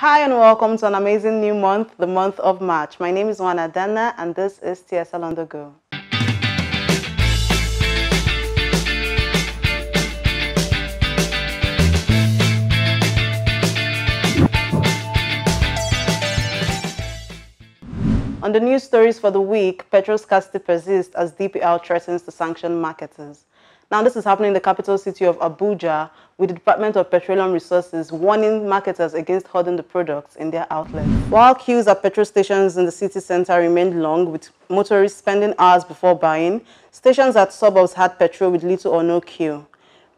Hi and welcome to an amazing new month, the month of March. My name is Nwana Danna and this is TSL on the Go. On the news stories for the week, petrol scarcity persists as DPR threatens to sanction marketers. Now, this is happening in the capital city of Abuja, with the Department of Petroleum Resources warning marketers against hoarding the products in their outlets. While queues at petrol stations in the city center remained long, with motorists spending hours before buying, stations at suburbs had petrol with little or no queue.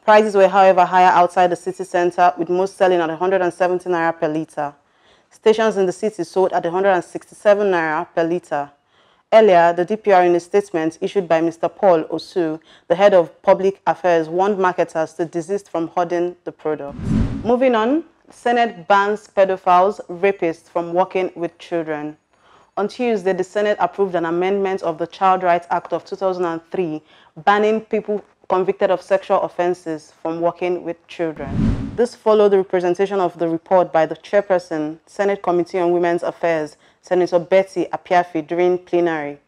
Prices were, however, higher outside the city center, with most selling at 170 naira per litre. Stations in the city sold at 167 naira per litre. Earlier, the DPR, in a statement issued by Mr. Paul Osu, the head of public affairs, warned marketers to desist from hoarding the product. Moving on, Senate bans pedophiles, rapists from working with children. On Tuesday, the Senate approved an amendment of the Child Rights Act of 2003, banning people convicted of sexual offenses from working with children. This followed the representation of the report by the chairperson, Senate Committee on Women's Affairs, Senator Betty Apiafi, during plenary.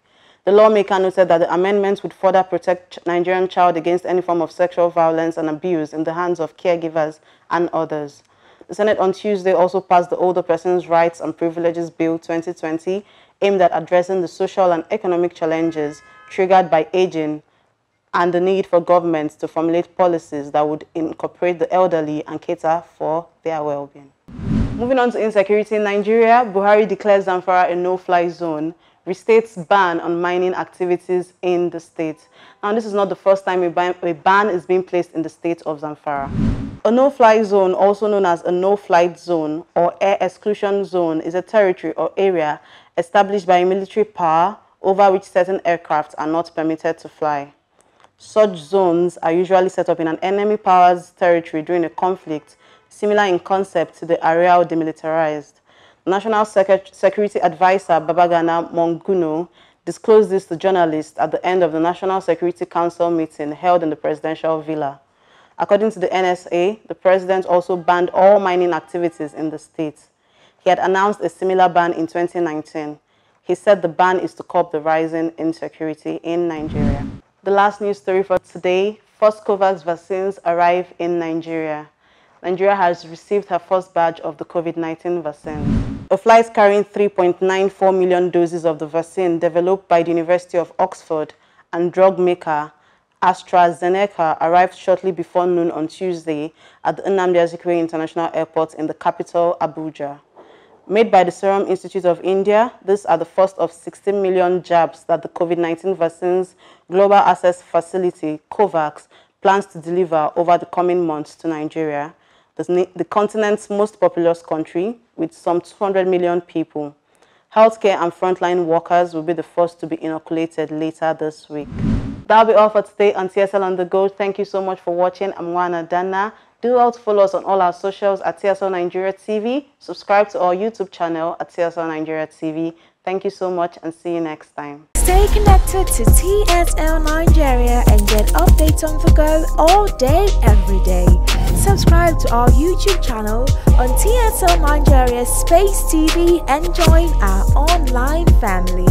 The lawmaker noted that the amendments would further protect Nigerian child against any form of sexual violence and abuse in the hands of caregivers and others. The Senate on Tuesday also passed the Older Persons' Rights and Privileges Bill 2020, aimed at addressing the social and economic challenges triggered by aging and the need for governments to formulate policies that would incorporate the elderly and cater for their well-being. Moving on to insecurity in Nigeria, Buhari declares Zamfara a no-fly zone, restates ban on mining activities in the state. Now, this is not the first time a ban is being placed in the state of Zamfara. A no-fly zone, also known as a no-flight zone or air exclusion zone, is a territory or area established by a military power over which certain aircraft are not permitted to fly. Such zones are usually set up in an enemy power's territory during a conflict, similar in concept to the areal demilitarized. National Security Advisor Babagana Monguno disclosed this to journalists at the end of the National Security Council meeting held in the presidential villa. According to the NSA, the president also banned all mining activities in the state. He had announced a similar ban in 2019. He said the ban is to curb the rising insecurity in Nigeria. The last news story for today, first COVAX vaccines arrive in Nigeria. Nigeria has received her first batch of the COVID-19 vaccine. A flight carrying 3.94 million doses of the vaccine developed by the University of Oxford and drug maker AstraZeneca arrived shortly before noon on Tuesday at the Nnamdi Azikiwe International Airport in the capital, Abuja. Made by the Serum Institute of India, these are the first of 16 million jabs that the COVID-19 Vaccines Global Access Facility, COVAX, plans to deliver over the coming months to Nigeria, the continent's most populous country with some 200 million people. Healthcare and frontline workers will be the first to be inoculated later this week. That'll be all for today on TSL on the Go. Thank you so much for watching. I'm Nwana Danna. Do well to follow us on all our socials at TSL Nigeria TV. Subscribe to our YouTube channel at TSL Nigeria TV. Thank you so much and see you next time. Stay connected to TSL Nigeria and get updates on the go all day, every day. Subscribe to our YouTube channel on TSL Nigeria Space TV and join our online family.